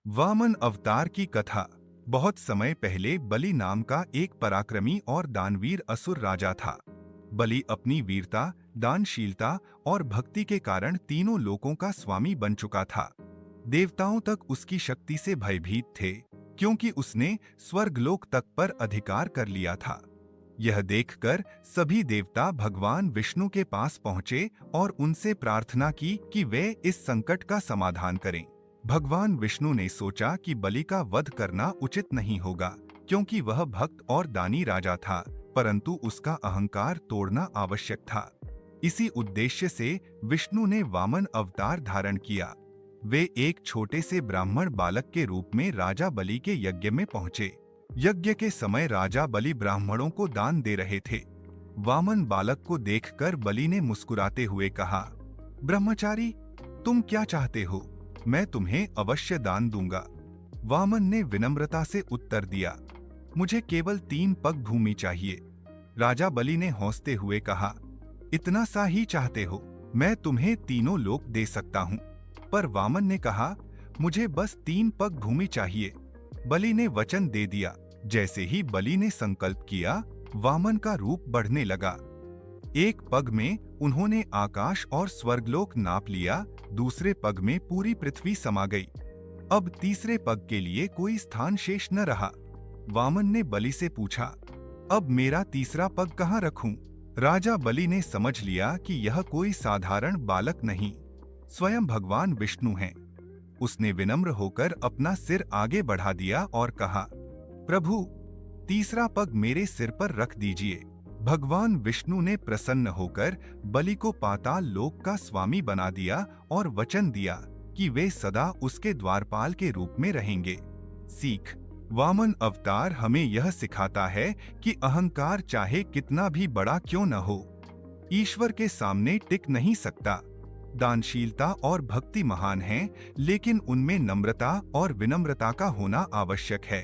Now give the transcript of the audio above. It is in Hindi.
वामन अवतार की कथा। बहुत समय पहले बलि नाम का एक पराक्रमी और दानवीर असुर राजा था। बलि अपनी वीरता, दानशीलता और भक्ति के कारण तीनों लोकों का स्वामी बन चुका था। देवताओं तक उसकी शक्ति से भयभीत थे, क्योंकि उसने स्वर्गलोक तक पर अधिकार कर लिया था। यह देखकर सभी देवता भगवान विष्णु के पास पहुंचे और उनसे प्रार्थना की कि वे इस संकट का समाधान करें। भगवान विष्णु ने सोचा कि बलि का वध करना उचित नहीं होगा, क्योंकि वह भक्त और दानी राजा था, परंतु उसका अहंकार तोड़ना आवश्यक था। इसी उद्देश्य से विष्णु ने वामन अवतार धारण किया। वे एक छोटे से ब्राह्मण बालक के रूप में राजा बलि के यज्ञ में पहुंचे। यज्ञ के समय राजा बलि ब्राह्मणों को दान दे रहे थे। वामन बालक को देखकर बलि ने मुस्कुराते हुए कहा, ब्रह्मचारी, तुम क्या चाहते हो? मैं तुम्हें अवश्य दान दूंगा। वामन ने विनम्रता से उत्तर दिया, मुझे केवल 3 पग भूमि चाहिए। राजा बलि ने हंसते हुए कहा, इतना सा ही चाहते हो? मैं तुम्हें तीनों लोक दे सकता हूँ। पर वामन ने कहा, मुझे बस 3 पग भूमि चाहिए। बलि ने वचन दे दिया। जैसे ही बलि ने संकल्प किया, वामन का रूप बढ़ने लगा। एक पग में उन्होंने आकाश और स्वर्गलोक नाप लिया, दूसरे पग में पूरी पृथ्वी समा गई। अब तीसरे पग के लिए कोई स्थान शेष न रहा। वामन ने बलि से पूछा, अब मेरा तीसरा पग कहाँ रखूं? राजा बलि ने समझ लिया कि यह कोई साधारण बालक नहीं, स्वयं भगवान विष्णु हैं। उसने विनम्र होकर अपना सिर आगे बढ़ा दिया और कहा, प्रभु, तीसरा पग मेरे सिर पर रख दीजिए। भगवान विष्णु ने प्रसन्न होकर बलि को पाताल लोक का स्वामी बना दिया और वचन दिया कि वे सदा उसके द्वारपाल के रूप में रहेंगे। सीख: वामन अवतार हमें यह सिखाता है कि अहंकार चाहे कितना भी बड़ा क्यों न हो, ईश्वर के सामने टिक नहीं सकता। दानशीलता और भक्ति महान हैं, लेकिन उनमें नम्रता और विनम्रता का होना आवश्यक है।